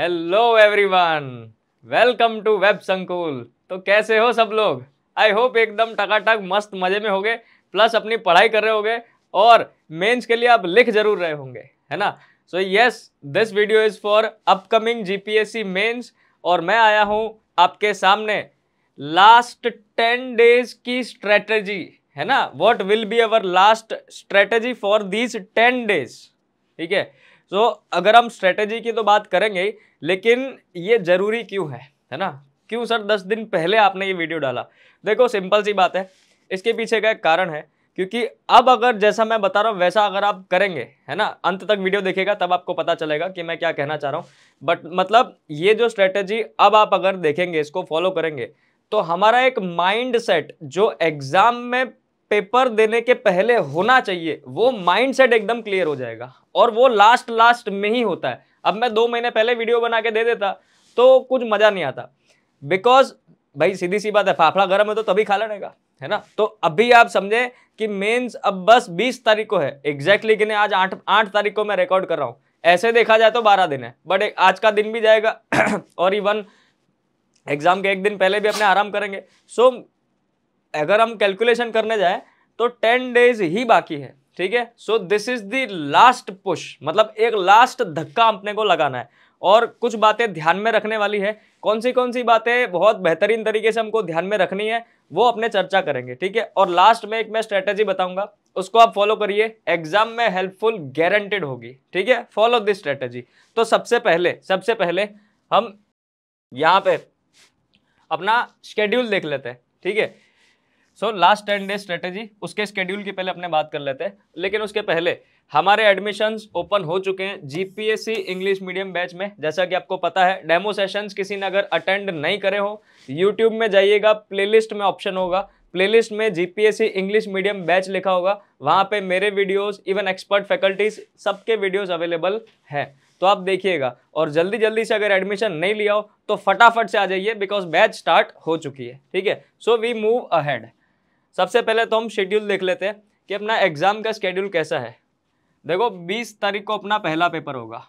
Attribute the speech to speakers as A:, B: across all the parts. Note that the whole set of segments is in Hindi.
A: Hello everyone, welcome to web Sankul. तो कैसे हो सब लोग? आई होप एकदम टकाटक मस्त मजे में होगे, प्लस अपनी पढ़ाई कर रहे होगे और मेंस के लिए आप लिख जरूर रहे होंगे, है ना? So yes, this video is for upcoming GPSC mains और मैं आया हूं आपके सामने लास्ट 10 डेज की स्ट्रेटेजी, है ना? What will be our last strategy for these 10 days. ठीक है, तो अगर हम स्ट्रेटेजी की तो बात करेंगे, लेकिन ये जरूरी क्यों है ना? क्यों सर 10 दिन पहले आपने ये वीडियो डाला? देखो सिंपल सी बात है, इसके पीछे का एक कारण है, क्योंकि अब अगर जैसा मैं बता रहा हूँ वैसा अगर आप करेंगे, है ना, अंत तक वीडियो देखेगा तब आपको पता चलेगा कि मैं क्या कहना चाह रहा हूँ। बट मतलब ये जो स्ट्रेटेजी अब आप अगर देखेंगे, इसको फॉलो करेंगे, तो हमारा एक माइंड सेट जो एग्जाम में पेपर देने के पहले होना चाहिए, वो माइंडसेट एकदम क्लियर हो जाएगा। और वो लास्ट में ही होता है। अब मैं 2 महीने पहले वीडियो बना के दे देता तो कुछ मजा नहीं आता, बिकॉज भाई सीधी सी बात है, फाफड़ा गर्म है तो तभी खा लेने का, है ना? तो अभी आप समझे कि मेंस अब बस 20 तारीख को है एग्जैक्टली, कि नहीं आज 8 तारीख को मैं रिकॉर्ड कर रहा हूं। ऐसे देखा जाए तो 12 दिन है, बट आज का दिन भी जाएगा और इवन एग्जाम के एक दिन पहले भी अपने आराम करेंगे। सो अगर हम कैलकुलेशन करने जाए तो 10 डेज ही बाकी है। ठीक है, so this is the last push, मतलब एक लास्ट धक्का अपने को लगाना है और कुछ बातें ध्यान में रखने वाली है। कौन सी बातें बहुत बेहतरीन तरीके से हमको ध्यान में रखनी है वो अपने चर्चा करेंगे। ठीक है, और लास्ट में एक मैं स्ट्रेटेजी बताऊंगा, उसको आप फॉलो करिए, एग्जाम में हेल्पफुल गारंटेड होगी। ठीक है, फॉलो दिस स्ट्रेटेजी। तो सबसे पहले हम यहाँ पे अपना शेड्यूल देख लेते हैं। ठीक है, सो लास्ट 10 डे स्ट्रेटेजी, उसके शेड्यूल की पहले अपने बात कर लेते हैं। लेकिन उसके पहले हमारे एडमिशंस ओपन हो चुके हैं जीपीएससी इंग्लिश मीडियम बैच में। जैसा कि आपको पता है, डेमो सेशंस किसी ने अगर अटेंड नहीं करे हो, यूट्यूब में जाइएगा, प्लेलिस्ट में ऑप्शन होगा, प्लेलिस्ट में जीपीएससी इंग्लिश मीडियम बैच लिखा होगा, वहां पे मेरे वीडियोस, इवन एक्सपर्ट फैकल्टीज सबके वीडियोस अवेलेबल है। तो आप देखिएगा, और जल्दी से अगर एडमिशन नहीं लिया हो तो फटाफट से आ जाइए, बिकॉज बैच स्टार्ट हो चुकी है। ठीक है, सो वी मूव अहेड। सबसे पहले तो हम शेड्यूल देख लेते हैं कि अपना एग्जाम का शेड्यूल कैसा है। देखो 20 तारीख को अपना पहला पेपर होगा,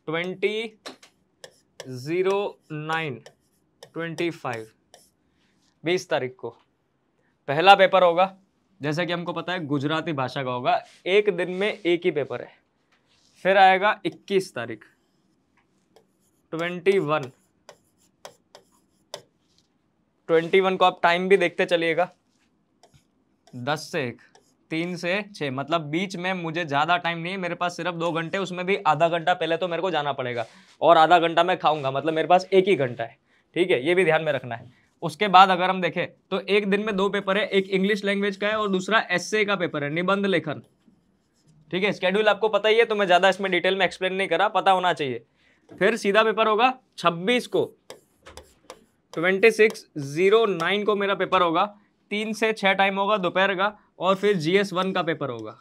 A: 20/09/25, 20 तारीख को पहला पेपर होगा। जैसा कि हमको पता है गुजराती भाषा का होगा, एक दिन में एक ही पेपर है। फिर आएगा 21 तारीख, 21 को आप टाइम भी देखते चलिएगा, 10 से 1, 3 से 6, मतलब बीच में मुझे ज़्यादा टाइम नहीं है, मेरे पास सिर्फ 2 घंटे, उसमें भी आधा घंटा पहले तो मेरे को जाना पड़ेगा और आधा घंटा मैं खाऊंगा, मतलब मेरे पास 1 ही घंटा है। ठीक है, ये भी ध्यान में रखना है। उसके बाद अगर हम देखें तो एक दिन में 2 पेपर है, एक इंग्लिश लैंग्वेज का है और दूसरा एस्से का पेपर है, निबंध लेखन। ठीक है, स्केड्यूल आपको पता ही है, तो मैं ज़्यादा इसमें डिटेल में एक्सप्लेन नहीं करा, पता होना चाहिए। फिर सीधा पेपर होगा 26 को, 26/09 को मेरा पेपर होगा, 3 से 6 टाइम होगा दोपहर का, और फिर GS1 का पेपर होगा।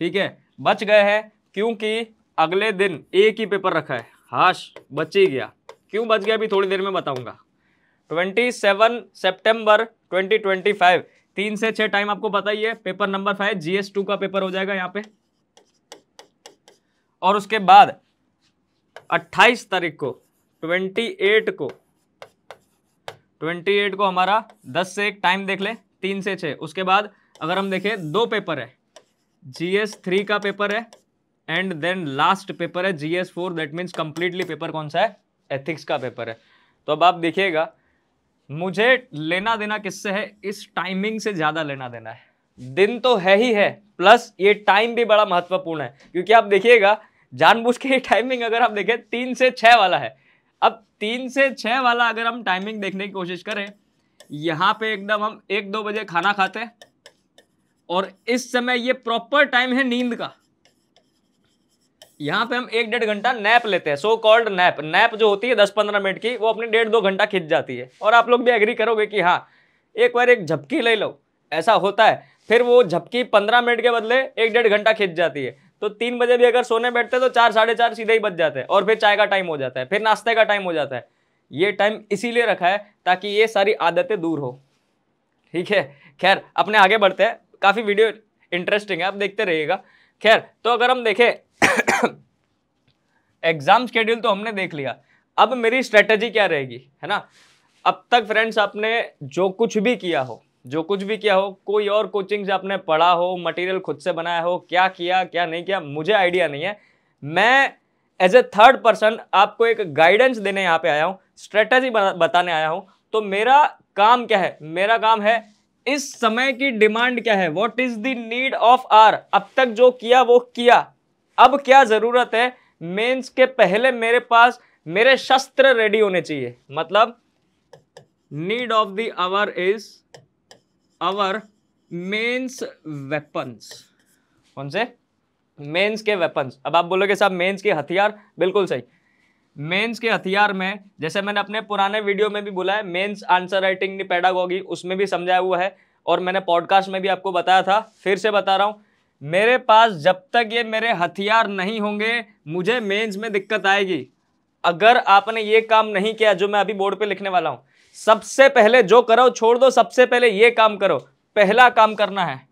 A: ठीक है, बच गए हैं क्योंकि अगले दिन एक ही पेपर रखा है। हाश, बच ही गया। क्यों बच गया अभी थोड़ी देर में बताऊंगा। 27 सितंबर 2025, 3 से 6 टाइम आपको पता ही है, पेपर नंबर 5 GS2 का पेपर हो जाएगा यहाँ पे। और उसके बाद 28 तारीख को, 28 को हमारा 10 से 1 टाइम देख ले, 3 से 6। उसके बाद अगर हम देखें 2 पेपर है, GS3 का पेपर है एंड देन लास्ट पेपर है GS4, that means completely paper कौन सा है? एथिक्स का पेपर है। तो अब आप देखिएगा, मुझे लेना देना किससे है? इस टाइमिंग से ज्यादा लेना देना है। दिन तो है ही है, प्लस ये टाइम भी बड़ा महत्वपूर्ण है, क्योंकि आप देखिएगा जानबूझ के ये टाइमिंग अगर आप देखें 3 से 6 वाला है। अब 3 से 6 वाला अगर हम टाइमिंग देखने की कोशिश करें, यहाँ पे एकदम हम 1-2 बजे खाना खाते हैं और इस समय ये प्रॉपर टाइम है नींद का। यहाँ पे हम 1-1.5 घंटा नैप लेते हैं, सो कॉल्ड नैप जो होती है 10-15 मिनट की, वो अपनी 1.5-2 घंटा खिंच जाती है। और आप लोग भी एग्री करोगे कि हाँ, एक बार एक झपकी ले लो, ऐसा होता है। फिर वो झपकी 15 मिनट के बदले 1-1.5 घंटा खिंच जाती है। तो 3 बजे भी अगर सोने बैठते तो 4-4:30 सीधे ही बज जाते हैं, और फिर चाय का टाइम हो जाता है, फिर नाश्ते का टाइम हो जाता है। ये टाइम इसीलिए रखा है ताकि ये सारी आदतें दूर हो। ठीक है, खैर अपने आगे बढ़ते हैं, काफी वीडियो इंटरेस्टिंग है, आप देखते रहिएगा। खैर, तो अगर हम देखें एग्जाम शेड्यूल तो हमने देख लिया, अब मेरी स्ट्रेटेजी क्या रहेगी, है ना। अब तक फ्रेंड्स आपने जो कुछ भी किया हो, कोई और कोचिंग से आपने पढ़ा हो, मटेरियल खुद से बनाया हो, क्या किया क्या नहीं किया मुझे आइडिया नहीं है। मैं एज ए थर्ड पर्सन आपको एक गाइडेंस देने यहाँ पे आया हूँ, स्ट्रेटेजी बताने आया हूँ। तो मेरा काम क्या है, मेरा काम है इस समय की डिमांड क्या है, what is the need of hour. अब तक जो किया वो किया, अब क्या जरूरत है, मेंस के पहले मेरे पास मेरे शस्त्र रेडी होने चाहिए। मतलब need of the hour is our mains weapons. कौन से? मेंस के वेपन्स। अब आप बोलोगे साहब मेंस के हथियार, बिल्कुल सही। मेंस के हथियार में जैसे मैंने अपने पुराने वीडियो में भी बोला है, मेंस आंसर राइटिंग पेडागोगी, उसमें भी समझाया हुआ है और मैंने पॉडकास्ट में भी आपको बताया था, फिर से बता रहा हूं। मेरे पास जब तक ये मेरे हथियार नहीं होंगे मुझे मेंस में दिक्कत आएगी। अगर आपने ये काम नहीं किया जो मैं अभी बोर्ड पे लिखने वाला हूं, सबसे पहले जो करो छोड़ दो, सबसे पहले ये काम करो। पहला काम करना है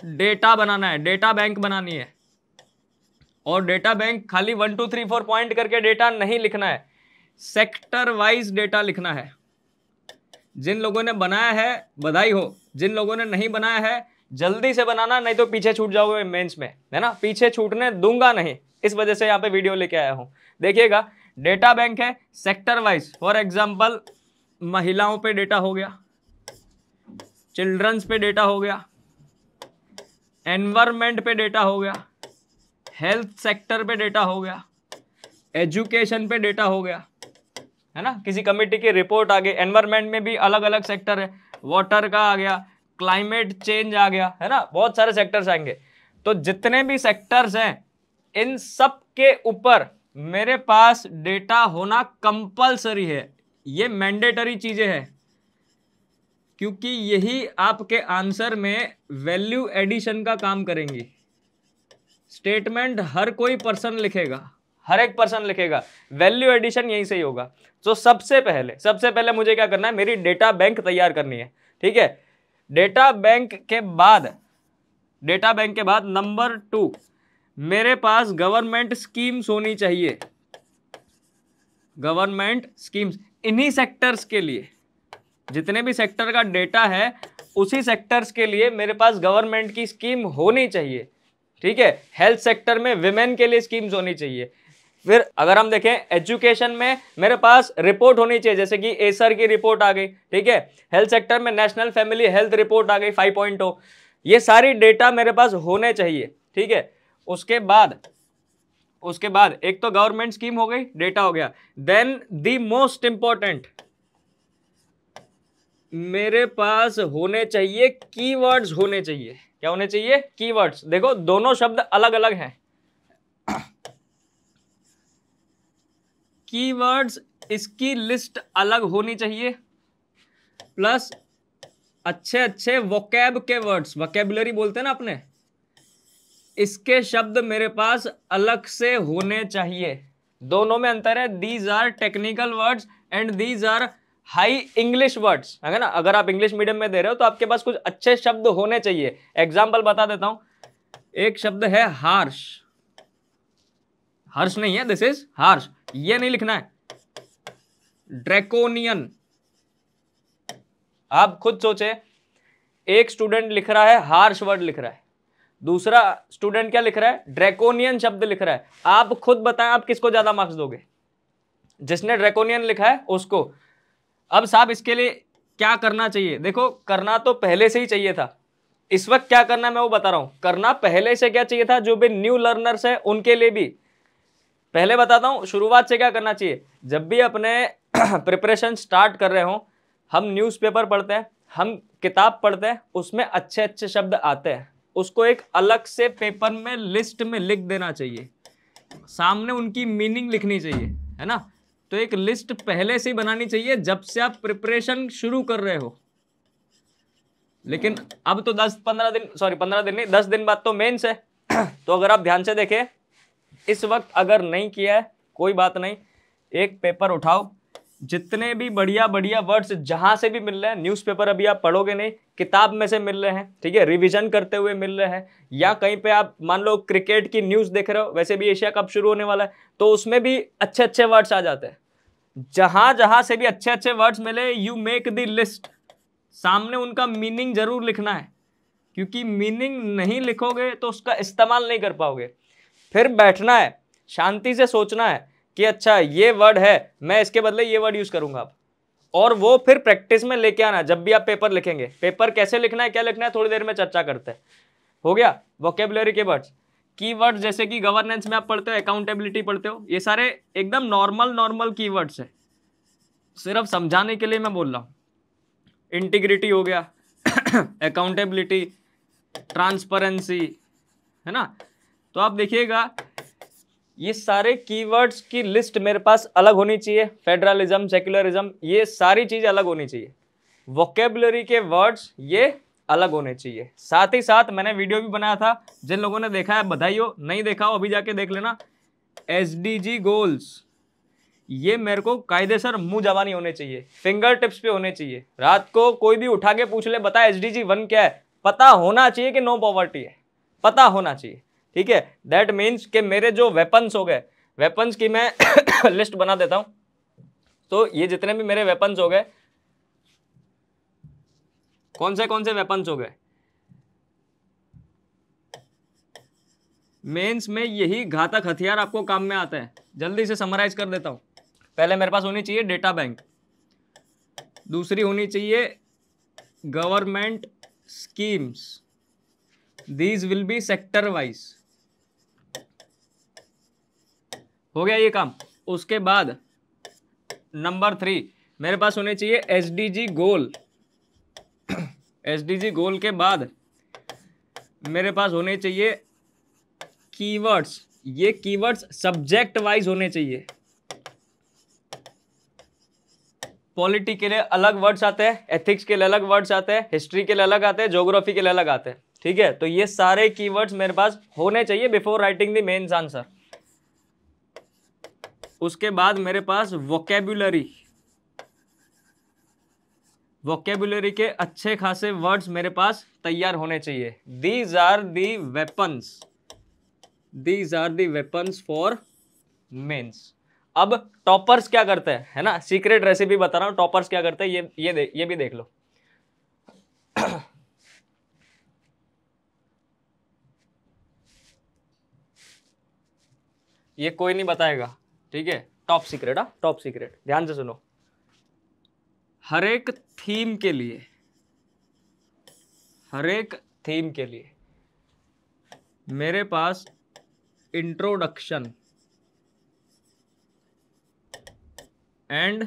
A: डेटा बनाना है, डेटा बैंक बनानी है। और डेटा बैंक खाली 1 2 3 4 पॉइंट करके डेटा नहीं लिखना है, सेक्टर वाइज डेटा लिखना है। जिन लोगों ने बनाया है बधाई हो, जिन लोगों ने नहीं बनाया है जल्दी से बनाना, नहीं तो पीछे छूट जाओगे मेंस में, है ना। पीछे छूटने दूंगा नहीं, इस वजह से यहाँ पे वीडियो लेके आया हूं। देखिएगा डेटा बैंक है सेक्टर वाइज। फॉर एग्जांपल महिलाओं पे डेटा हो गया, चिल्ड्रंस पे डेटा हो गया, एनवायरमेंट पे डेटा हो गया, हेल्थ सेक्टर पे डेटा हो गया, एजुकेशन पे डेटा हो गया, है ना। किसी कमेटी की रिपोर्ट आ गई, एनवायरमेंट में भी अलग अलग सेक्टर है, वाटर का आ गया, क्लाइमेट चेंज आ गया, है ना, बहुत सारे सेक्टर्स आएंगे। तो जितने भी सेक्टर्स हैं इन सब के ऊपर मेरे पास डेटा होना कंपलसरी है, ये मैंडेटरी चीजें हैं, क्योंकि यही आपके आंसर में वैल्यू एडिशन का काम करेंगी। स्टेटमेंट हर कोई पर्सन लिखेगा, हर एक पर्सन लिखेगा, वैल्यू एडिशन यहीं से ही होगा। तो सबसे पहले मुझे क्या करना है, मेरी डेटा बैंक तैयार करनी है, ठीक है। डेटा बैंक के बाद नंबर 2 मेरे पास गवर्नमेंट स्कीम्स होनी चाहिए। गवर्नमेंट स्कीम्स इन्हीं सेक्टर्स के लिए, जितने भी सेक्टर का डेटा है उसी सेक्टर्स के लिए मेरे पास गवर्नमेंट की स्कीम होनी चाहिए, ठीक है। हेल्थ सेक्टर में विमेन के लिए स्कीम्स होनी चाहिए। फिर अगर हम देखें एजुकेशन में मेरे पास रिपोर्ट होनी चाहिए, जैसे कि एसर की रिपोर्ट आ गई, ठीक है। हेल्थ सेक्टर में नेशनल फैमिली हेल्थ रिपोर्ट आ गई 5.0। ये सारी डेटा मेरे पास होने चाहिए, ठीक है। उसके बाद एक तो गवर्नमेंट स्कीम हो गई, डेटा हो गया। देन द मोस्ट इंपॉर्टेंट, मेरे पास होने चाहिए कीवर्ड्स होने चाहिए। क्या होने चाहिए? कीवर्ड्स। देखो दोनों शब्द अलग अलग हैं। कीवर्ड्स इसकी लिस्ट अलग होनी चाहिए, प्लस अच्छे वोकैब के वर्ड्स, वोकैबुलरी बोलते हैं ना अपने, इसके शब्द मेरे पास अलग से होने चाहिए। दोनों में अंतर है, these are technical words and these are high English words, है ना। अगर आप इंग्लिश मीडियम में दे रहे हो तो आपके पास कुछ अच्छे शब्द होने चाहिए। एग्जाम्पल बता देता हूं, एक शब्द है हार्श, हर्ष नहीं है, दिस इज हार्श, ये नहीं लिखना है। ड्रैकोनियन, आप खुद सोचे, एक स्टूडेंट लिख रहा है हार्श वर्ड लिख रहा है, दूसरा स्टूडेंट क्या लिख रहा है? ड्रैकोनियन शब्द लिख रहा है। आप खुद बताएं आप किसको ज्यादा मार्क्स दोगे? जिसने ड्रैकोनियन लिखा है उसको। अब साहब इसके लिए क्या करना चाहिए? देखो करना तो पहले से ही चाहिए था, इस वक्त क्या करना है मैं वो बता रहा हूं। करना पहले से क्या चाहिए था, जो भी न्यू लर्नर्स है उनके लिए भी पहले बताता हूं। शुरुआत से क्या करना चाहिए, जब भी अपने प्रिपरेशन स्टार्ट कर रहे हो, हम न्यूज़पेपर पढ़ते हैं, हम किताब पढ़ते हैं, उसमें अच्छे अच्छे शब्द आते हैं, उसको एक अलग से पेपर में लिस्ट में लिख देना चाहिए, सामने उनकी मीनिंग लिखनी चाहिए, है ना। तो एक लिस्ट पहले से ही बनानी चाहिए जब से आप प्रिपरेशन शुरू कर रहे हो। लेकिन अब तो 15 दिन नहीं, 10 दिन बाद तो मेंस है। तो अगर आप ध्यान से देखें, इस वक्त अगर नहीं किया है कोई बात नहीं, एक पेपर उठाओ, जितने भी बढ़िया बढ़िया वर्ड्स जहां से भी मिल रहे हैं, न्यूज़पेपर अभी आप पढ़ोगे नहीं, किताब में से मिल रहे हैं, ठीक है, रिवीजन करते हुए मिल रहे हैं, या कहीं पे आप मान लो क्रिकेट की न्यूज़ देख रहे हो, वैसे भी एशिया कप शुरू होने वाला है तो उसमें भी अच्छे अच्छे वर्ड्स आ जाते हैं। जहां जहां से भी अच्छे अच्छे वर्ड्स मिले, यू मेक द लिस्ट, सामने उनका मीनिंग जरूर लिखना है, क्योंकि मीनिंग नहीं लिखोगे तो उसका इस्तेमाल नहीं कर पाओगे। फिर बैठना है, शांति से सोचना है कि अच्छा ये वर्ड है, मैं इसके बदले ये वर्ड यूज करूंगा अब, और वो फिर प्रैक्टिस में लेके आना। जब भी आप पेपर लिखेंगे, पेपर कैसे लिखना है, क्या लिखना है, थोड़ी देर में चर्चा करते हैं। हो गया वोकेबुलरी के वर्ड्स। कीवर्ड्स जैसे कि गवर्नेंस में आप पढ़ते हो, अकाउंटेबिलिटी पढ़ते हो, ये सारे एकदम नॉर्मल कीवर्ड्स है, सिर्फ समझाने के लिए मैं बोल रहा हूँ। इंटीग्रिटी हो गया, अकाउंटेबिलिटी, ट्रांसपेरेंसी, है ना। तो आप देखिएगा ये सारे कीवर्ड्स की लिस्ट मेरे पास अलग होनी चाहिए। फेडरलिज्म, सेक्युलरिज्म, ये सारी चीजें अलग होनी चाहिए। वोकेबुलरी के वर्ड्स ये अलग होने चाहिए। साथ ही साथ मैंने वीडियो भी बनाया था, जिन लोगों ने देखा है बधाई हो, नहीं देखा हो अभी जाके देख लेना। SDG गोल्स, ये मेरे को कायदेसर मुंह जबानी होने चाहिए, फिंगर टिप्स पे होने चाहिए। रात को कोई भी उठा के पूछ ले बता SDG 1 क्या है, पता होना चाहिए कि नो पॉवर्टी है, पता होना चाहिए, ठीक है। दैट मीन्स कि मेरे जो वेपन्स हो गए, वेपन्स की मैं लिस्ट बना देता हूं। तो ये जितने भी मेरे वेपन्स हो गए, कौन से वेपन्स हो गए, मेंस में यही घातक हथियार आपको काम में आता है। जल्दी से समराइज कर देता हूं। पहले मेरे पास होनी चाहिए डेटा बैंक, दूसरी होनी चाहिए government schemes, these will be sector wise, हो गया ये काम। उसके बाद नंबर 3 मेरे पास होने चाहिए SDG गोल। SDG गोल के बाद मेरे पास होने चाहिए कीवर्ड्स। ये कीवर्ड्स सब्जेक्ट वाइज होने चाहिए। पॉलिटी के लिए अलग वर्ड्स आते हैं, एथिक्स के लिए अलग वर्ड्स आते हैं, हिस्ट्री के लिए अलग आते हैं, ज्योग्राफी के लिए अलग आते हैं, ठीक है। तो ये सारे कीवर्ड्स मेरे पास होने चाहिए before writing the mains answer. उसके बाद मेरे पास वोकेबुलरी, वोकेबुलरी के अच्छे खासे वर्ड्स मेरे पास तैयार होने चाहिए। These are the weapons, these are the weapons for mains. अब टॉपर्स क्या करते हैं, है ना, सीक्रेट रेसिपी बता रहा हूं, टॉपर्स क्या करते हैं ये भी देख लो। ये कोई नहीं बताएगा, ठीक है, टॉप सीक्रेट, टॉप सीक्रेट, ध्यान से सुनो। हर एक थीम के लिए, हर एक थीम के लिए मेरे पास इंट्रोडक्शन एंड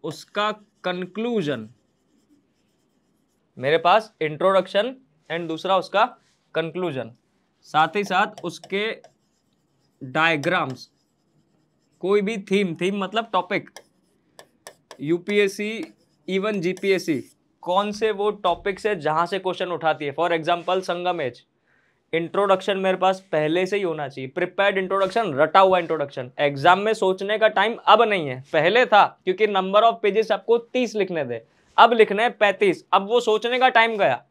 A: उसका कंक्लूजन, मेरे पास इंट्रोडक्शन एंड दूसरा उसका कंक्लूजन, साथ ही साथ उसके डायग्राम्स। कोई भी थीम मतलब टॉपिक, UPSC इवन GPSC कौन से वो टॉपिक्स है जहां से क्वेश्चन उठाती है। For example Sangam age, introduction मेरे पास पहले से ही होना चाहिए, प्रिपेयर्ड इंट्रोडक्शन, रटा हुआ इंट्रोडक्शन। एग्जाम में सोचने का टाइम अब नहीं है, पहले था, क्योंकि नंबर ऑफ पेजेस आपको 30 लिखने थे, अब लिखने हैं 35, अब वो सोचने का टाइम गया,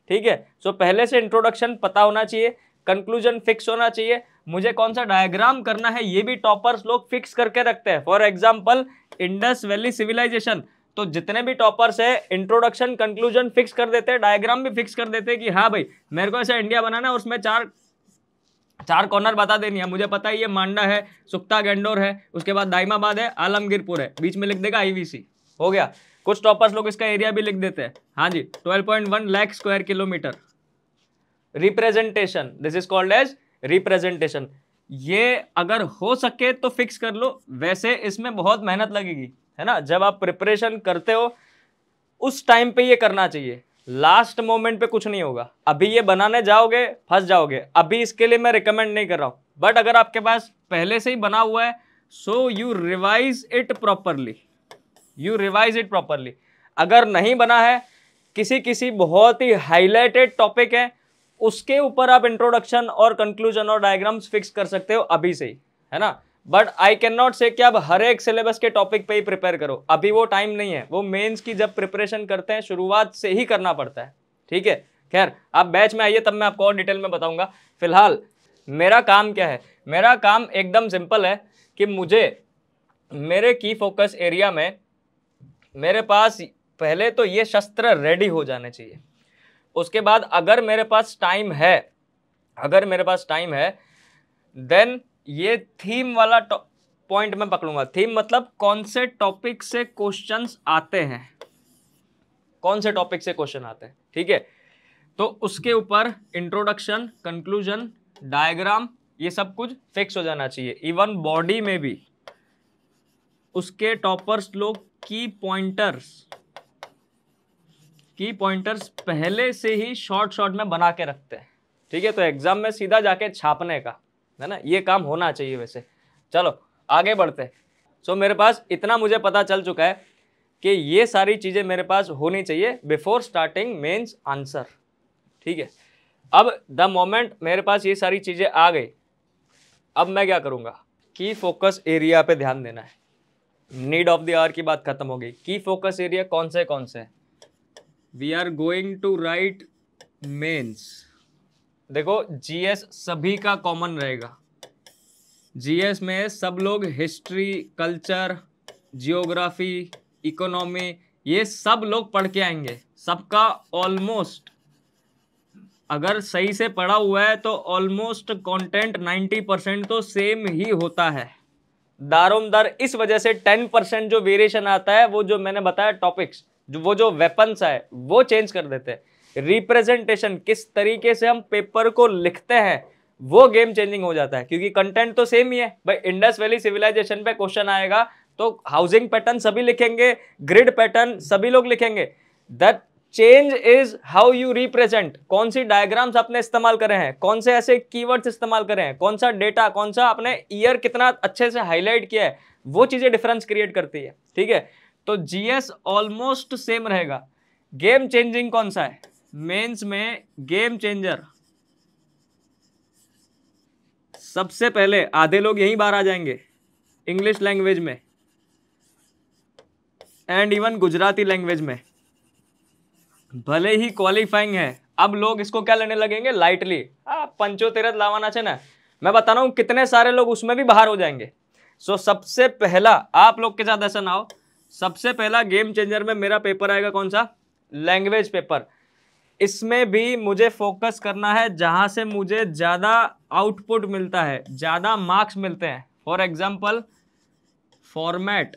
A: ठीक है। सो पहले से इंट्रोडक्शन पता होना चाहिए, कंक्लूजन फिक्स होना चाहिए, मुझे कौन सा डायग्राम करना है ये भी टॉपर्स लोग फिक्स करके रखते हैं। For example Indus valley civilization, तो जितने भी टॉपर्स है इंट्रोडक्शन कंक्लूजन फिक्स कर देते हैं, डायग्राम भी फिक्स कर देते हैं कि हाँ भाई मेरे को ऐसा इंडिया बनाना है, उसमें चार कॉर्नर बता देनी है, मुझे पता है ये मांडा है, सुक्ता गैंडोर है, उसके बाद दाइमाबाद है, आलमगीरपुर है, बीच में लिख देगा IVC, हो गया। कुछ टॉपर्स लोग इसका एरिया भी लिख देते हैं, हाँ जी 12.1 lakh square kilometer. Representation, this is called as representation. ये अगर हो सके तो फिक्स कर लो, वैसे इसमें बहुत मेहनत लगेगी, है ना। जब आप प्रिपरेशन करते हो उस टाइम पे ये करना चाहिए, लास्ट मोमेंट पे कुछ नहीं होगा। अभी ये बनाने जाओगे फंस जाओगे, अभी इसके लिए मैं रिकमेंड नहीं कर रहा हूं। बट अगर आपके पास पहले से ही बना हुआ है, so you revise it properly, you revise it properly. अगर नहीं बना है, किसी बहुत ही हाईलाइटेड टॉपिक है, उसके ऊपर आप इंट्रोडक्शन और कंक्लूजन और डायग्राम्स फिक्स कर सकते हो अभी से ही, है ना। बट आई कैन नॉट से कि आप हर एक सिलेबस के टॉपिक पे ही प्रिपेयर करो, अभी वो टाइम नहीं है। वो मेंस की जब प्रिपरेशन करते हैं शुरुआत से ही करना पड़ता है, ठीक है। खैर आप बैच में आइए तब मैं आपको और डिटेल में बताऊंगा। फिलहाल मेरा काम क्या है, मेरा काम एकदम सिंपल है कि मुझे मेरे की फोकस एरिया में मेरे पास पहले तो ये शस्त्र रेडी हो जाने चाहिए। उसके बाद अगर मेरे पास टाइम है, अगर मेरे पास टाइम है, देन ये थीम वाला पॉइंट मैं पकड़ूंगा। थीम मतलब कौन से टॉपिक से क्वेश्चंस आते हैं, कौन से टॉपिक से क्वेश्चन आते हैं, ठीक है। तो उसके ऊपर इंट्रोडक्शन, कंक्लूजन, डायग्राम, ये सब कुछ फिक्स हो जाना चाहिए। इवन बॉडी में भी उसके टॉपर्स लोग की पॉइंटर्स पहले से ही शॉर्ट में बना के रखते हैं, ठीक है। तो एग्जाम में सीधा जाके छापने का है ना, ये काम होना चाहिए वैसे। चलो आगे बढ़ते हैं। सो मेरे पास इतना मुझे पता चल चुका है कि ये सारी चीजें मेरे पास होनी चाहिए बिफोर स्टार्टिंग मेंस आंसर, ठीक है। अब द मोमेंट मेरे पास ये सारी चीजें आ गई, अब मैं क्या करूंगा, की फोकस एरिया पे ध्यान देना है। नीड ऑफ द आवर की बात खत्म हो गई। की फोकस एरिया कौन से we are going to write mains. देखो जीएस सभी का कॉमन रहेगा। जीएस में सब लोग हिस्ट्री, कल्चर, जियोग्राफी, इकोनॉमी, ये सब लोग पढ़ के आएंगे। सबका ऑलमोस्ट, अगर सही से पढ़ा हुआ है तो ऑलमोस्ट कंटेंट 90% तो सेम ही होता है। दारोमदार इस वजह से 10% जो वेरिएशन आता है, वो जो मैंने बताया टॉपिक्स, वो जो वेपन्स है वो चेंज कर देते हैं। रिप्रेजेंटेशन, किस तरीके से हम पेपर को लिखते हैं, वो गेम चेंजिंग हो जाता है, क्योंकि कंटेंट तो सेम ही है। भाई इंडस वैली सिविलाइजेशन पे क्वेश्चन आएगा तो हाउसिंग पैटर्न सभी लिखेंगे, ग्रिड पैटर्न सभी लोग लिखेंगे। That change is how you represent. कौन सी डायग्राम्स आपने इस्तेमाल करे हैं, कौन से ऐसे कीवर्ड्स इस्तेमाल करे हैं, कौन सा डेटा, कौन सा आपने ईयर कितना अच्छे से हाईलाइट किया है, वो चीजें डिफरेंस क्रिएट करती है, ठीक है। तो जीएस ऑलमोस्ट सेम रहेगा। गेम चेंजिंग कौन सा है मेंस में? गेम चेंजर सबसे पहले आधे लोग यहीं बाहर आ जाएंगे, इंग्लिश लैंग्वेज में एंड इवन गुजराती लैंग्वेज में। भले ही क्वालिफाइंग है, अब लोग इसको क्या लेने लगेंगे, लाइटली। पंचोतेरथ लावाना है ना, मैं बता रहा हूं कितने सारे लोग उसमें भी बाहर हो जाएंगे। सो सबसे पहला, आप लोग के साथ ऐसा ना हो, सबसे पहला गेम चेंजर में मेरा पेपर आएगा कौन सा, लैंग्वेज पेपर। इसमें भी मुझे फोकस करना है जहां से मुझे ज्यादा आउटपुट मिलता है, ज्यादा मार्क्स मिलते हैं। फॉर एग्जाम्पल फॉर्मेट,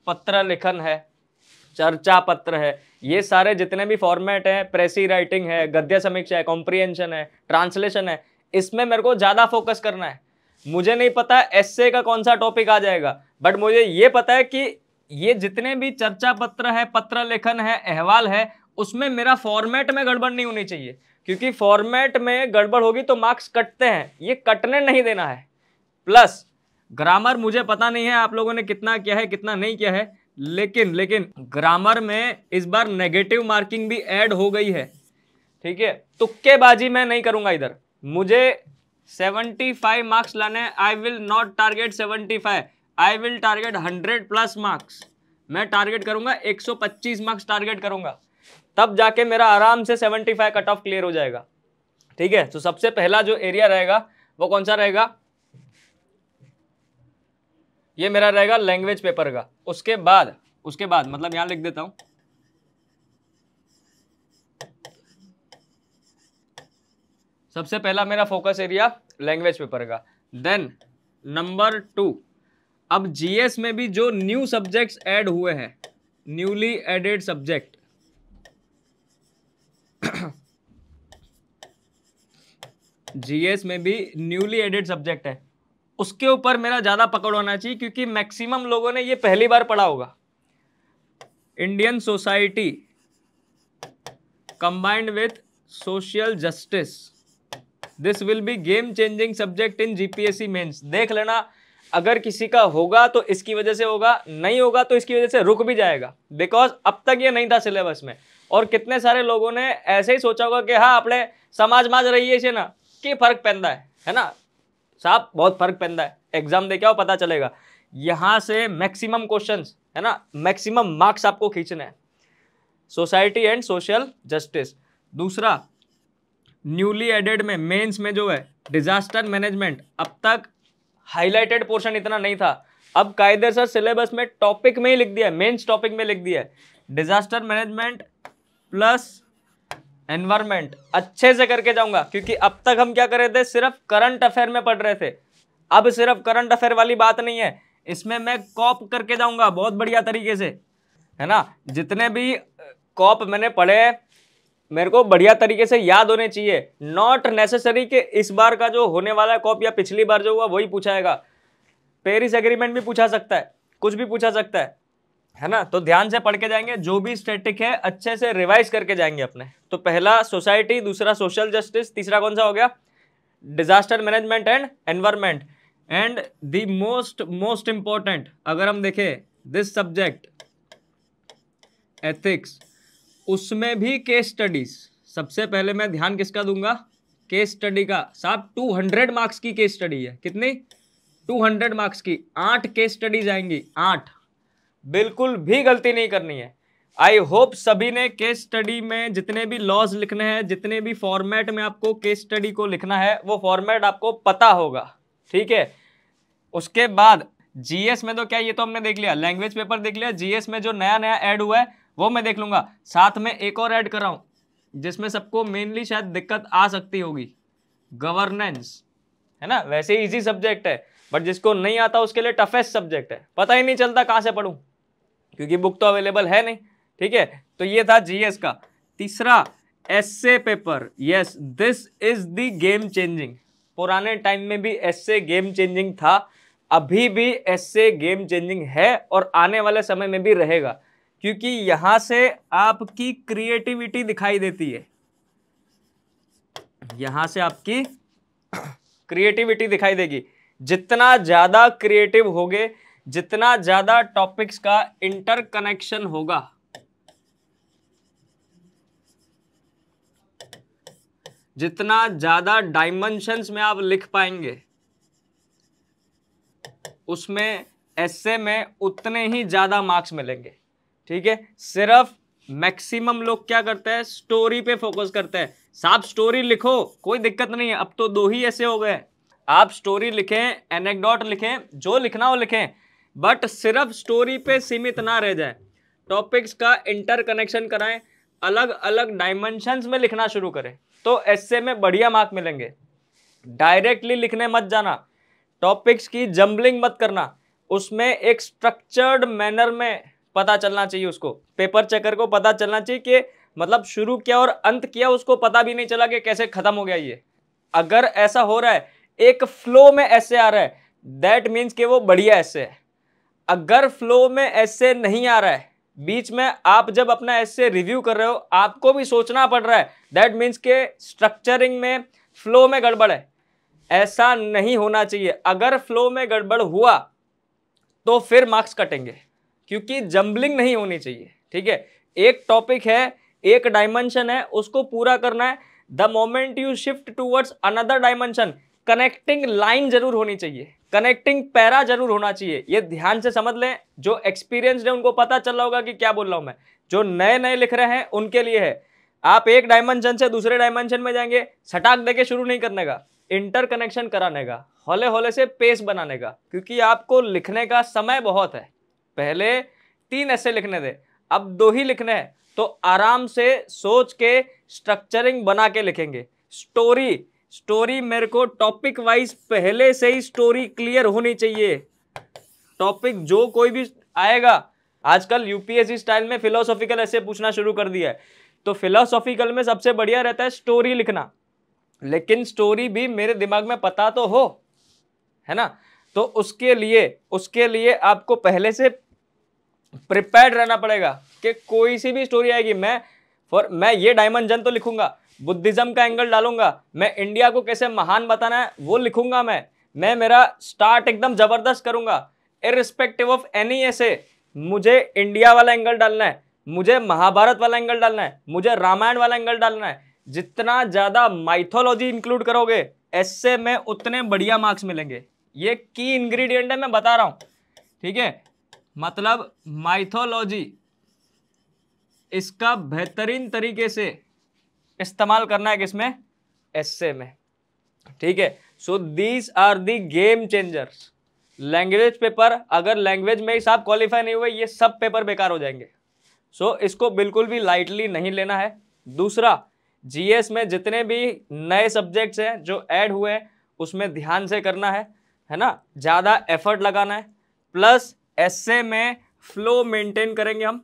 A: पत्र लेखन है, चर्चा पत्र है, ये सारे जितने भी फॉर्मेट है, प्रेसी राइटिंग है, गद्य समीक्षा है, कॉम्प्रिहेंशन है, ट्रांसलेशन है, इसमें मेरे को ज्यादा फोकस करना है। मुझे नहीं पता एस्से का कौन सा टॉपिक आ जाएगा, बट मुझे ये पता है कि ये जितने भी चर्चा पत्र है, पत्र लेखन है, अहवाल है, उसमें मेरा फॉर्मेट में गड़बड़ नहीं होनी चाहिए, क्योंकि फॉर्मेट में गड़बड़ होगी तो मार्क्स कटते हैं, ये कटने नहीं देना है। प्लस ग्रामर मुझे पता नहीं है आप लोगों ने कितना किया है कितना नहीं किया है, लेकिन ग्रामर में इस बार नेगेटिव मार्किंग भी ऐड हो गई है, ठीक है। तुक्केबाजी मैं नहीं करूंगा इधर, मुझे 75 मार्क्स लाने हैं। I will not target 75, I will target 100+ marks. मैं टारगेट करूंगा 125 मार्क्स टारगेट करूंगा, तब जाके मेरा आराम से 75 कट ऑफ क्लियर हो जाएगा, ठीक है। तो सबसे पहला जो एरिया रहेगा वो कौन सा रहेगा, ये मेरा रहेगा लैंग्वेज पेपर का। उसके बाद मतलब यहां लिख देता हूं, सबसे पहला मेरा फोकस एरिया लैंग्वेज पेपर का। देन नंबर 2, अब जीएस में भी जो न्यू सब्जेक्ट्स ऐड हुए हैं, न्यूली एडेड सब्जेक्ट, जीएस में भी न्यूली एडेड सब्जेक्ट है, उसके ऊपर मेरा ज्यादा पकड़ होना चाहिए, क्योंकि मैक्सिमम लोगों ने ये पहली बार पढ़ा होगा। Indian society combined with social justice, this will be game changing subject in GPSC mains. देख लेना, अगर किसी का होगा तो इसकी वजह से होगा, नहीं होगा तो इसकी वजह से रुक भी जाएगा, बिकॉज अब तक ये नहीं था सिलेबस में। और कितने सारे लोगों ने ऐसे ही सोचा होगा कि हाँ अपने समाज माज रही है ना, कि फर्क पैदा है ना, साहब बहुत फर्क पैदा है, एग्जाम दे के आओ पता चलेगा। यहां से मैक्सिमम क्वेश्चंस है ना, मैक्सिमम मार्क्स आपको खींचने हैं। Society and social justice. दूसरा न्यूली एडेड में मेंस में जो है डिजास्टर मैनेजमेंट, अब तक हाईलाइटेड पोर्शन इतना नहीं था, अब कायदे से सिलेबस में टॉपिक में ही लिख दिया है, मेंस टॉपिक में लिख दिया है डिजास्टर मैनेजमेंट प्लस एनवायरमेंट। अच्छे से करके जाऊंगा, क्योंकि अब तक हम क्या कर रहे थे, सिर्फ करंट अफेयर में पढ़ रहे थे। अब सिर्फ करंट अफेयर वाली बात नहीं है, इसमें मैं कॉप करके जाऊंगा बहुत बढ़िया तरीके से, है ना। जितने भी कॉप मैंने पढ़े मेरे को बढ़िया तरीके से याद होने चाहिए। नॉट नेसेसरी कि इस बार का जो होने वाला है कॉप या पिछली बार जो हुआ वही पूछाएगा। पेरिस एग्रीमेंट भी पूछा सकता है, कुछ भी पूछा सकता है ना। तो ध्यान से पढ़ के जाएंगे, जो भी स्टैटिक है अच्छे से रिवाइज करके जाएंगे अपने। तो पहला सोसाइटी, दूसरा सोशल जस्टिस, तीसरा कौन सा हो गया, disaster management and environment. And the most important अगर हम देखें दिस सब्जेक्ट एथिक्स, उसमें भी केस स्टडीज। सबसे पहले मैं ध्यान किसका दूंगा, केस स्टडी का। साहब 200 मार्क्स की केस स्टडी है, कितनी, 200 मार्क्स की 8 केस स्टडीज आएंगी, 8। बिल्कुल भी गलती नहीं करनी है। आई होप सभी ने केस स्टडी में जितने भी लॉज लिखने हैं, जितने भी फॉर्मेट में आपको केस स्टडी को लिखना है, वो फॉर्मेट आपको पता होगा, ठीक है। उसके बाद जीएस में तो क्या, ये तो हमने देख लिया, लैंग्वेज पेपर देख लिया। जीएस में जो नया नया ऐड हुआ है वो मैं देख लूंगा। साथ में एक और ऐड कर रहा हूं जिसमें सबको मेनली शायद दिक्कत आ सकती होगी, गवर्नेंस, है ना। वैसे इजी सब्जेक्ट है, बट जिसको नहीं आता उसके लिए टफेस्ट सब्जेक्ट है। पता ही नहीं चलता कहां से पढ़ूं, क्योंकि बुक तो अवेलेबल है नहीं, ठीक है। तो ये था जीएस का। तीसरा essay paper, yes this is the game changing. पुराने टाइम में भी एसए गेम चेंजिंग था, अभी भी एसए गेम चेंजिंग है और आने वाले समय में भी रहेगा, क्योंकि यहां से आपकी क्रिएटिविटी दिखाई देती है। यहां से आपकी क्रिएटिविटी दिखाई देगी। जितना ज्यादा क्रिएटिव होगे, जितना ज्यादा टॉपिक्स का इंटरकनेक्शन होगा, जितना ज्यादा डायमेंशंस में आप लिख पाएंगे, उसमें एस्से में उतने ही ज्यादा मार्क्स मिलेंगे, ठीक है। सिर्फ मैक्सिमम लोग क्या करते हैं, स्टोरी पे फोकस करते हैं। साहब स्टोरी लिखो, कोई दिक्कत नहीं है, अब तो 2 ही ऐसे हो गए। आप स्टोरी लिखें, एनेक्डोट लिखें, जो लिखना हो लिखें, बट सिर्फ स्टोरी पे सीमित ना रह जाए। टॉपिक्स का इंटरकनेक्शन कराएं, अलग अलग डायमेंशंस में लिखना शुरू करें, तो एस्से में बढ़िया मार्क मिलेंगे। डायरेक्टली लिखने मत जाना, टॉपिक्स की जंबलिंग मत करना, उसमें एक स्ट्रक्चर्ड मैनर में पता चलना चाहिए उसको। पेपर चेकर को पता चलना चाहिए कि मतलब शुरू किया और अंत किया, उसको पता भी नहीं चला कि कैसे खत्म हो गया ये। अगर ऐसा हो रहा है, एक फ्लो में ऐसे आ रहा है, दैट मीन्स कि वो बढ़िया ऐसे है। अगर फ्लो में ऐसे नहीं आ रहा है, बीच में आप जब अपना ऐसे रिव्यू कर रहे हो आपको भी सोचना पड़ रहा है, दैट मीन्स के स्ट्रक्चरिंग में, फ्लो में गड़बड़ है। ऐसा नहीं होना चाहिए। अगर फ्लो में गड़बड़ हुआ तो फिर मार्क्स कटेंगे, क्योंकि जंबलिंग नहीं होनी चाहिए, ठीक है। एक टॉपिक है, एक डायमेंशन है, उसको पूरा करना है। The moment you shift towards another dimension, connecting line जरूर होनी चाहिए, कनेक्टिंग पैरा जरूर होना चाहिए। ये ध्यान से समझ लें, जो एक्सपीरियंस्ड है उनको पता चल रहा होगा कि क्या बोल रहा हूं मैं। जो नए नए लिख रहे हैं उनके लिए है, आप एक डायमेंशन से दूसरे डायमेंशन में जाएंगे, सटाक देके शुरू नहीं करने का, इंटरकनेक्शन कराने का, हौले हौले से पेस बनाने का, क्योंकि आपको लिखने का समय बहुत है। पहले 3 ऐसे लिखने थे, अब 2 ही लिखने हैं, तो आराम से सोच के स्ट्रक्चरिंग बना के लिखेंगे। स्टोरी मेरे को टॉपिक वाइज पहले से ही स्टोरी क्लियर होनी चाहिए। टॉपिक जो कोई भी आएगा, आजकल यूपीएससी स्टाइल में फिलोसॉफिकल ऐसे पूछना शुरू कर दिया है, तो फिलोसॉफिकल में सबसे बढ़िया रहता है स्टोरी लिखना, लेकिन स्टोरी भी मेरे दिमाग में पता तो हो, है ना। तो उसके लिए आपको पहले से प्रिपेयर्ड रहना पड़ेगा कि कोई सी भी स्टोरी आएगी, मैं ये डायमेंशन तो लिखूंगा, बुद्धिज्म का एंगल डालूंगा, मैं इंडिया को कैसे महान बताना है वो लिखूंगा, मैं मेरा स्टार्ट एकदम जबरदस्त करूंगा, इररिस्पेक्टिव ऑफ एनी ऐसे। मुझे इंडिया वाला एंगल डालना है, मुझे महाभारत वाला एंगल डालना है, मुझे रामायण वाला एंगल डालना है। जितना ज्यादा माइथोलॉजी इंक्लूड करोगे एस्से में उतने बढ़िया मार्क्स मिलेंगे। ये की इंग्रेडिएंट है, मैं बता रहा हूं, ठीक है। मतलब माइथोलॉजी इसका बेहतरीन तरीके से इस्तेमाल करना है किसमें, एस्से में, ठीक है। So these are the game changers. Language paper, अगर लैंग्वेज में ही साहब क्वालिफाई नहीं हुए, ये सब पेपर बेकार हो जाएंगे। सो इसको बिल्कुल भी लाइटली नहीं लेना है। दूसरा, जीएस में जितने भी नए सब्जेक्ट्स हैं जो ऐड हुए हैं उसमें ध्यान से करना है ना, ज़्यादा एफर्ट लगाना है। प्लस एस्से में फ्लो मेंटेन करेंगे, हम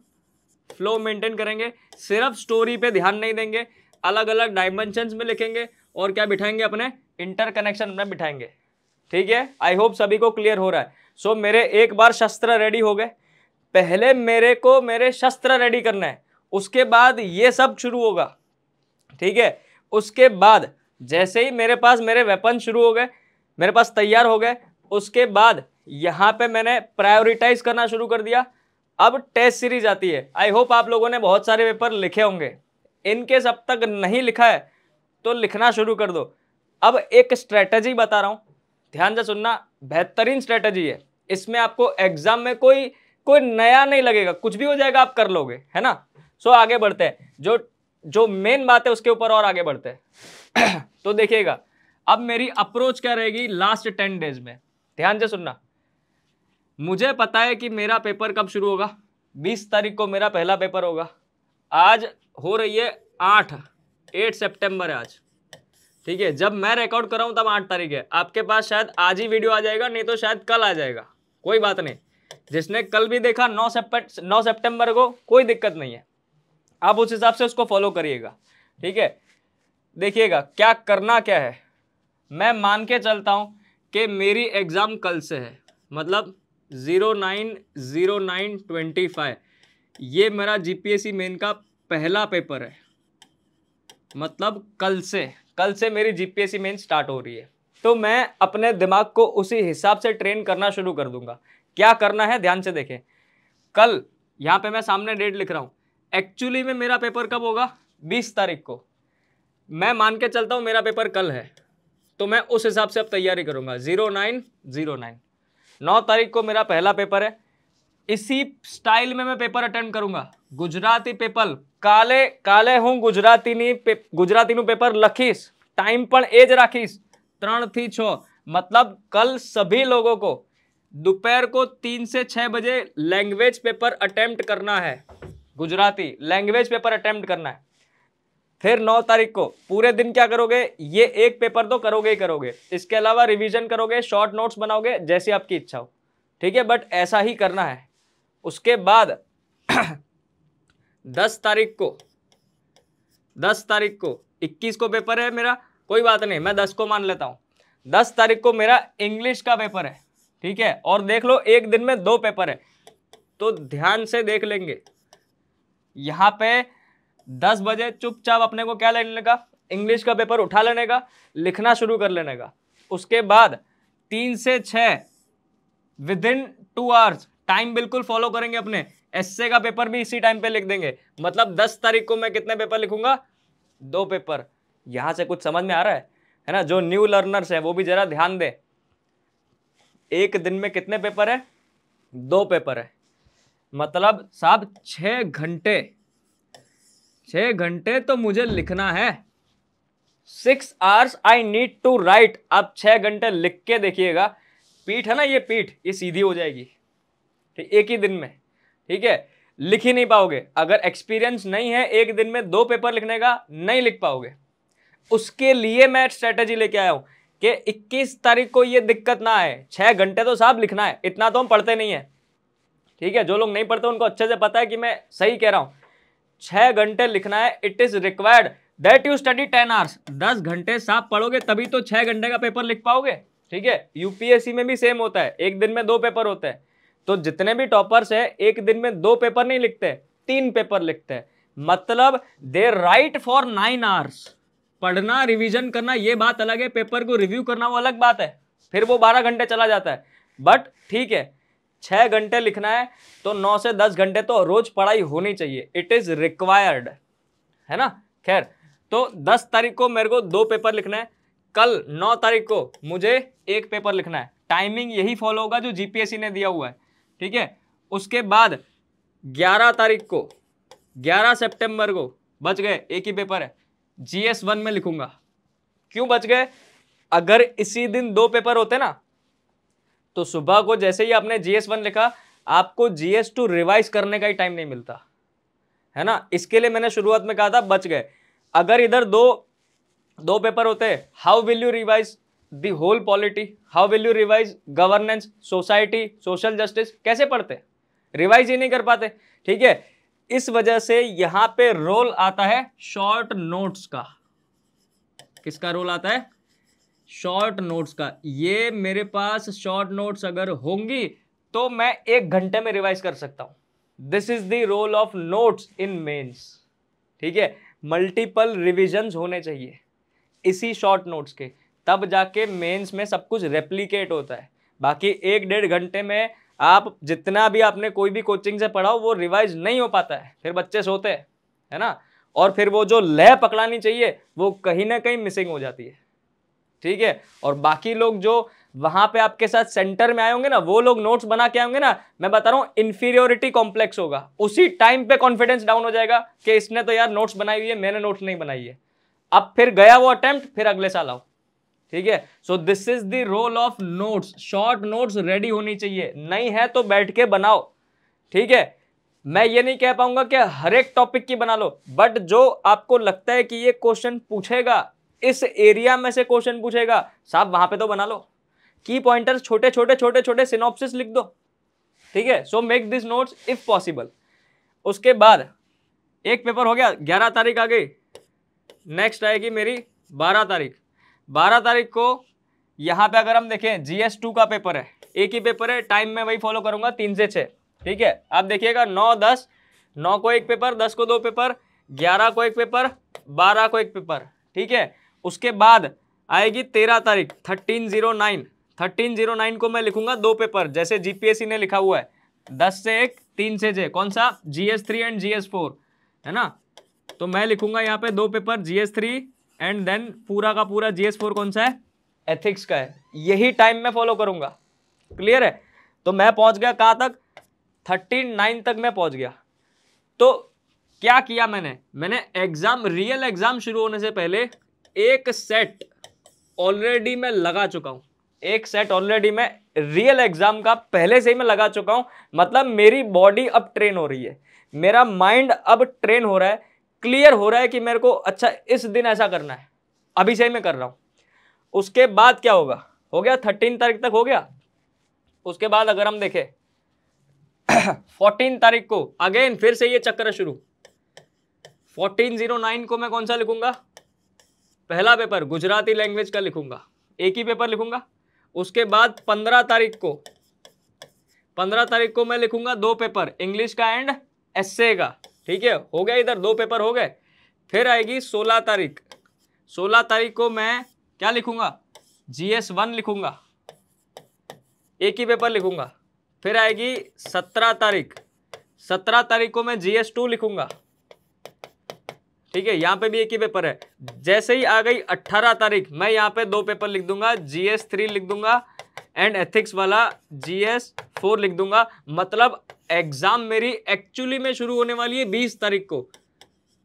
A: फ्लो मेंटेन करेंगे, सिर्फ स्टोरी पे ध्यान नहीं देंगे, अलग अलग डायमेंशंस में लिखेंगे और क्या बिठाएंगे, अपने इंटरकनेक्शन में बिठाएंगे, ठीक है। आई होप सभी को क्लियर हो रहा है। सो मेरे एक बार शस्त्र रेडी हो गए, पहले मेरे को मेरे शस्त्र रेडी करना है, उसके बाद ये सब शुरू होगा, ठीक है। उसके बाद जैसे ही मेरे पास मेरे वेपन शुरू हो गए, मेरे पास तैयार हो गए, उसके बाद यहां पे मैंने प्रायोरिटाइज करना शुरू कर दिया। अब टेस्ट सीरीज आती है। आई होप आप लोगों ने बहुत सारे पेपर लिखे होंगे, इनकेस अब तक नहीं लिखा है तो लिखना शुरू कर दो। अब एक स्ट्रेटजी बता रहा हूं, ध्यान से सुनना, बेहतरीन स्ट्रेटजी है। इसमें आपको एग्जाम में कोई नया नहीं लगेगा, कुछ भी हो जाएगा आप कर लोगे, है ना। सो आगे बढ़ते हैं, जो मेन बात है उसके ऊपर और आगे बढ़ते हैं। तो देखिएगा, अब मेरी अप्रोच क्या रहेगी लास्ट 10 डेज में, ध्यान से सुनना। मुझे पता है कि मेरा पेपर कब शुरू होगा, 20 तारीख को मेरा पहला पेपर होगा। आज हो रही है 8 सितंबर है आज, ठीक है। जब मैं रिकॉर्ड कर रहा हूं तब 8 तारीख है। आपके पास शायद आज ही वीडियो आ जाएगा, नहीं तो शायद कल आ जाएगा, कोई बात नहीं। जिसने कल भी देखा 9 सितंबर को, कोई दिक्कत नहीं है, आप उस हिसाब से उसको फॉलो करिएगा, ठीक है। देखिएगा क्या करना क्या है। मैं मान के चलता हूं कि मेरी एग्जाम कल से है, मतलब 09/09/25 ये मेरा जीपीएससी मेन का पहला पेपर है, मतलब कल से मेरी जीपीएससी मेन स्टार्ट हो रही है। तो मैं अपने दिमाग को उसी हिसाब से ट्रेन करना शुरू कर दूंगा। क्या करना है ध्यान से देखें। कल यहाँ पे मैं सामने डेट लिख रहा हूँ, एक्चुअली में मेरा पेपर कब होगा, 20 तारीख को। मैं मान के चलता हूँ मेरा पेपर कल है, तो मैं उस हिसाब से अब तैयारी करूंगा। 09/09 9 तारीख को मेरा पहला पेपर है। इसी स्टाइल में मैं पेपर अटेम्प्ट करूंगा। गुजराती पेपर काले काले हूं, गुजराती નું पेपर લખીશ, टाइम પણ એ જ રાખીશ 3 થી 6। मतलब कल सभी लोगों को दोपहर को 3 से 6 बजे लैंग्वेज पेपर अटेम्प्ट करना है, गुजराती लैंग्वेज पेपर अटेम्प्ट करना है। फिर 9 तारीख को पूरे दिन क्या करोगे, ये एक पेपर तो करोगे ही करोगे, इसके अलावा रिवीजन करोगे, शॉर्ट नोट्स बनाओगे, जैसी आपकी इच्छा हो, ठीक है, बट ऐसा ही करना है। उसके बाद 10 तारीख को 21 को पेपर है मेरा, कोई बात नहीं, मैं 10 को मान लेता हूं। 10 तारीख को मेरा इंग्लिश का पेपर है, ठीक है। और देख लो एक दिन में 2 पेपर है, तो ध्यान से देख लेंगे। यहां पे 10 बजे चुपचाप अपने को क्या लेने का, इंग्लिश का पेपर उठा लेने का, लिखना शुरू कर लेने का। उसके बाद 3 से 6 विदिन 2 आवर्स टाइम बिल्कुल फॉलो करेंगे अपने। एस्से का पेपर भी इसी टाइम पे लिख देंगे। मतलब 10 तारीख को मैं कितने पेपर लिखूंगा, 2 पेपर। यहां से कुछ समझ में आ रहा है ना। जो न्यू लर्नर्स है वो भी जरा ध्यान दे, एक दिन में कितने पेपर है, 2 पेपर है। मतलब साहब 6 घंटे तो मुझे लिखना है। 6 hours I need to write. आप 6 घंटे लिख के देखिएगा, पीठ है ना, ये पीठ ये सीधी हो जाएगी, ठीक, एक ही दिन में, ठीक है। लिख ही नहीं पाओगे। अगर एक्सपीरियंस नहीं है एक दिन में 2 पेपर लिखने का, नहीं लिख पाओगे। उसके लिए मैं स्ट्रेटेजी लेके आया हूं कि 21 तारीख को ये दिक्कत ना आए। 6 घंटे तो साहब लिखना है, इतना तो हम पढ़ते नहीं है, ठीक है। जो लोग नहीं पढ़ते उनको अच्छे से पता है कि मैं सही कह रहा हूं। 6 घंटे लिखना है। It is required that you study 10 hours. 10 घंटे साहब पढ़ोगे तभी तो 6 घंटे का पेपर लिख पाओगे, ठीक है। यूपीएससी में भी सेम होता है, एक दिन में 2 पेपर होते हैं। तो जितने भी टॉपर्स है एक दिन में 2 पेपर नहीं लिखते, 3 पेपर लिखते हैं। मतलब दे राइट फॉर 9 आवर्स। पढ़ना रिवीजन करना ये बात अलग है, पेपर को रिव्यू करना वो अलग बात है, फिर वो 12 घंटे चला जाता है। बट ठीक है, 6 घंटे लिखना है तो 9 से 10 घंटे तो रोज पढ़ाई होनी चाहिए। इट इज रिक्वायर्ड, है ना। खैर, तो 10 तारीख को मेरे को 2 पेपर लिखना है। कल 9 तारीख को मुझे एक पेपर लिखना है, टाइमिंग यही फॉलो होगा जो जीपीएससी ने दिया हुआ है, ठीक है। उसके बाद 11 तारीख को, 11 सितंबर को बच गए, एक ही पेपर है, GS1 में लिखूंगा। क्यों बच गए? अगर इसी दिन 2 पेपर होते ना तो सुबह को जैसे ही आपने GS1 लिखा, आपको GS2 रिवाइज करने का ही टाइम नहीं मिलता, है ना। इसके लिए मैंने शुरुआत में कहा था बच गए। अगर इधर दो पेपर होते, how will you revise the whole polity, how will you revise governance, society, social justice, कैसे पढ़ते? रिवाइज ही नहीं कर पाते, ठीक है। इस वजह से यहां पे रोल आता है शॉर्ट नोट्स का। किसका रोल आता है? शॉर्ट नोट्स का। ये मेरे पास शॉर्ट नोट्स अगर होंगी तो मैं 1 घंटे में रिवाइज कर सकता हूं। This is the role of notes in mains, ठीक है। मल्टीपल रिविजन्स होने चाहिए इसी शॉर्ट नोट्स के, तब जाके मेंस में सब कुछ रेप्लिकेट होता है। बाकी 1-1.5 घंटे में आप जितना भी आपने कोई भी कोचिंग से पढ़ाओ वो रिवाइज नहीं हो पाता है, फिर बच्चे सोते हैं, है ना। और फिर वो जो लय पकड़ानी चाहिए वो कहीं ना कहीं मिसिंग हो जाती है, ठीक है। और बाकी लोग जो वहां पे आपके साथ सेंटर में आए होंगे ना, वो लोग नोट्स बना के आएंगे ना, मैं बता रहा हूं इंफीरियोरिटी कॉम्प्लेक्स होगा। उसी टाइम पे कॉन्फिडेंस डाउन हो जाएगा कि इसने तो यार नोट्स बनाई हुई है, मैंने नोट्स नहीं बनाई है। अब फिर गया वो अटेम्प्ट, फिर अगले साल आओ, ठीक है। So this is the role of notes. Short notes ready होनी चाहिए, नहीं है तो बैठ के बनाओ, ठीक है। मैं ये नहीं कह पाऊंगा कि हर एक टॉपिक की बना लो, बट जो आपको लगता है कि ये क्वेश्चन पूछेगा, इस एरिया में से क्वेश्चन पूछेगा, साहब वहां पे तो बना लो। की पॉइंटर्स छोटे छोटे सिनॉप्सिस लिख दो, ठीक है। So make this notes if possible. उसके बाद एक पेपर हो गया, 11 तारीख आ गई। नेक्स्ट आएगी मेरी 12 तारीख। 12 तारीख को यहां पे अगर हम देखें GS2 का पेपर है, एक ही पेपर है, टाइम में वही फॉलो करूंगा 3 से 6, ठीक है। आप देखिएगा 9-10, 9 को एक पेपर, 10 को 2 पेपर, 11 को एक पेपर, 12 को एक पेपर, ठीक है। उसके बाद आएगी 13 तारीख 1309। 1309 को मैं लिखूंगा 2 पेपर, जैसे जीपीएससी ने लिखा हुआ है, 10 से 1, 3 से 6। कौन सा? GS3 एंड GS4, है ना। तो मैं लिखूंगा यहाँ पे 2 पेपर, GS3 एंड देन पूरा का पूरा GS4 कौन सा है? एथिक्स का है। यही टाइम में फॉलो करूंगा, क्लियर है। तो मैं पहुंच गया कहां तक? 13-9 तक मैं पहुंच गया। तो क्या किया मैंने एग्जाम, रियल एग्जाम शुरू होने से पहले एक सेट ऑलरेडी मैं लगा चुका हूं। एक सेट ऑलरेडी मैं रियल एग्जाम का पहले से ही मैं लगा चुका हूं। मतलब मेरी बॉडी अब ट्रेन हो रही है, मेरा माइंड अब ट्रेन हो रहा है, क्लियर हो रहा है कि मेरे को अच्छा इस दिन ऐसा करना है, अभी से ही मैं कर रहा हूं। उसके बाद क्या होगा? हो गया 13 तारीख तक हो गया। उसके बाद अगर हम देखें 14 तारीख को अगेन फिर से ये चक्कर शुरू। 1409 को मैं कौन सा लिखूंगा? पहला पेपर गुजराती लैंग्वेज का लिखूंगा, एक ही पेपर लिखूंगा। उसके बाद 15 तारीख को मैं लिखूंगा 2 पेपर, इंग्लिश का एंड एस्से का, ठीक है। हो गया, इधर 2 पेपर हो गए। फिर आएगी 16 तारीख। 16 तारीख को मैं क्या लिखूंगा? GS1 लिखूंगा, एक ही पेपर लिखूंगा। फिर आएगी 17 तारीख। 17 तारीख को मैं GS2 लिखूंगा, ठीक है। यहां पे भी एक ही पेपर है। जैसे ही आ गई 18 तारीख, मैं यहां पे 2 पेपर लिख दूंगा, GS3 लिख दूंगा एंड एथिक्स वाला GS4 लिख दूंगा। मतलब एग्जाम मेरी एक्चुअली में शुरू होने वाली है 20 तारीख को।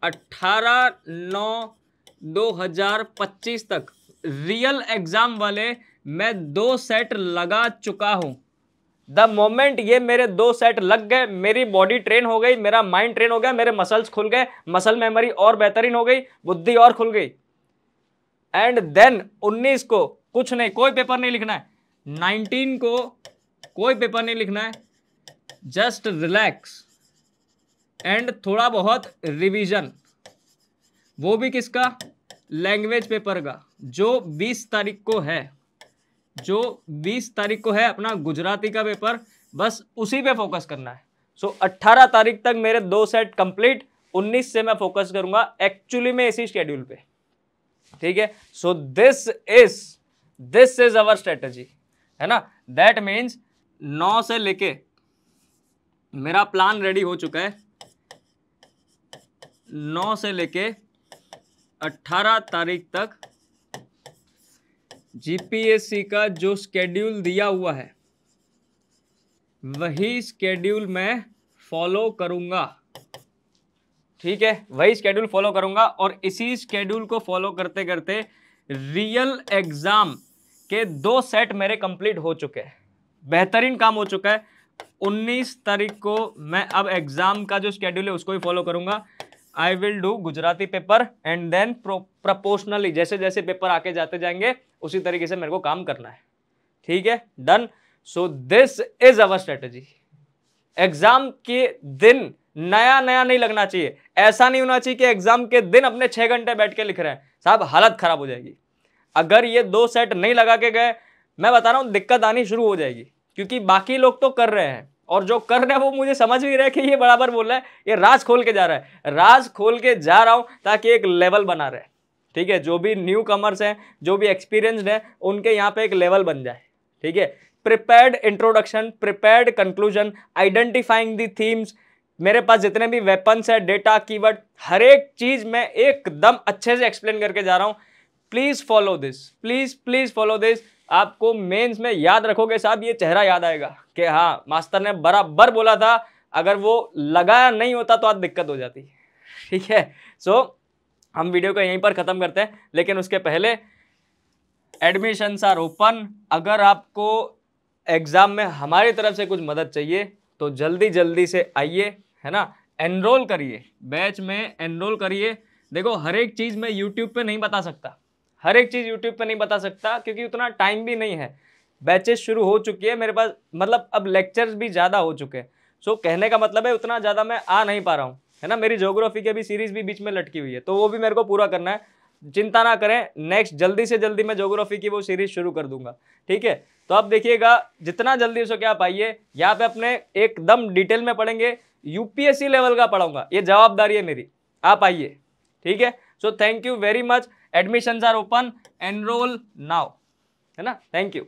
A: 18/9/2025 तक रियल एग्जाम वाले मैं 2 सेट लगा चुका हूं। द मोमेंट ये मेरे 2 सेट लग गए, मेरी बॉडी ट्रेन हो गई, मेरा माइंड ट्रेन हो गया, मेरे मसल्स खुल गए, मसल मेमोरी और बेहतरीन हो गई, बुद्धि और खुल गई। एंड देन 19 को कुछ नहीं, कोई पेपर नहीं लिखना है। 19 को कोई पेपर नहीं लिखना है, जस्ट रिलैक्स एंड थोड़ा बहुत रिवीजन। वो भी किसका? लैंग्वेज पेपर का, जो 20 तारीख को है, जो 20 तारीख को है अपना गुजराती का पेपर, बस उसी पे फोकस करना है। सो 18 तारीख तक मेरे 2 सेट कंप्लीट, 19 से मैं फोकस करूंगा एक्चुअली में इसी शेड्यूल पे, ठीक है। So this is our strategy, है ना। दैट मीन्स 9 से लेके मेरा प्लान रेडी हो चुका है। 9 से लेके 18 तारीख तक जीपीएससी का जो स्केड्यूल दिया हुआ है वही स्केड्यूल मैं फॉलो करूंगा, ठीक है, वही स्केड्यूल फॉलो करूंगा। और इसी स्केड्यूल को फॉलो करते करते रियल एग्जाम के 2 सेट मेरे कंप्लीट हो चुके हैं, बेहतरीन काम हो चुका है। 19 तारीख को मैं अब एग्जाम का जो स्केड्यूल है उसको ही फॉलो करूंगा। I will do Gujarati paper and then proportionally जैसे जैसे पेपर आके जाते जाएंगे उसी तरीके से मेरे को काम करना है, ठीक है, done. So this is our strategy. Exam के दिन नया नया नहीं लगना चाहिए, ऐसा नहीं होना चाहिए कि एग्जाम के दिन अपने 6 घंटे बैठ के लिख रहे हैं, साहब हालत खराब हो जाएगी। अगर ये 2 सेट नहीं लगा के गए, मैं बता रहा हूं दिक्कत आनी शुरू हो जाएगी, क्योंकि बाकी लोग तो कर रहे हैं और जो कर रहे हैं वो मुझे समझ भी रहे हैं कि ये बराबर बोल रहा है, ये राज खोल के जा रहा है। राज खोल के जा रहा हूं ताकि एक लेवल बना रहे, ठीक है, जो भी न्यू कमर्स हैं, जो भी एक्सपीरियंस्ड है, उनके यहाँ पे एक लेवल बन जाए, ठीक है। Prepared introduction, prepared conclusion, identifying the themes, मेरे पास जितने भी वेपन्स है, डेटा, कीवर्ड, हर एक चीज मैं एकदम अच्छे से एक्सप्लेन करके जा रहा हूं। Please follow this, please please follow this. आपको मेंस में याद रखोगे साहब, ये चेहरा याद आएगा कि हाँ मास्टर ने बराबर बोला था, अगर वो लगाया नहीं होता तो आज दिक्कत हो जाती, ठीक है। सो हम वीडियो को यहीं पर खत्म करते हैं, लेकिन उसके पहले एडमिशंस आर ओपन। अगर आपको एग्जाम में हमारी तरफ से कुछ मदद चाहिए तो जल्दी जल्दी से आइए, है ना, एनरोल करिए, बैच में एनरोल करिए। देखो हर एक चीज मैं यूट्यूब पे नहीं बता सकता, हर एक चीज यूट्यूब पे नहीं बता सकता, क्योंकि उतना टाइम भी नहीं है। बैचेस शुरू हो चुकी है मेरे पास, मतलब अब लेक्चर्स भी ज़्यादा हो चुके हैं। सो कहने का मतलब है उतना ज़्यादा मैं आ नहीं पा रहा हूँ, है ना। मेरी ज्योग्राफी की भी सीरीज भी बीच में लटकी हुई है, तो वो भी मेरे को पूरा करना है। चिंता ना करें, नेक्स्ट जल्दी से जल्दी मैं ज्योग्राफी की वो सीरीज शुरू कर दूंगा, ठीक है। तो आप देखिएगा, जितना जल्दी हो सके आप आइए, यहाँ पे अपने एकदम डिटेल में पढ़ेंगे, यूपीएससी लेवल का पढ़ाऊंगा, ये जवाबदारी है मेरी, आप आइए, ठीक है। So thank you very much, admissions are open, enroll now, है ना, थैंक यू।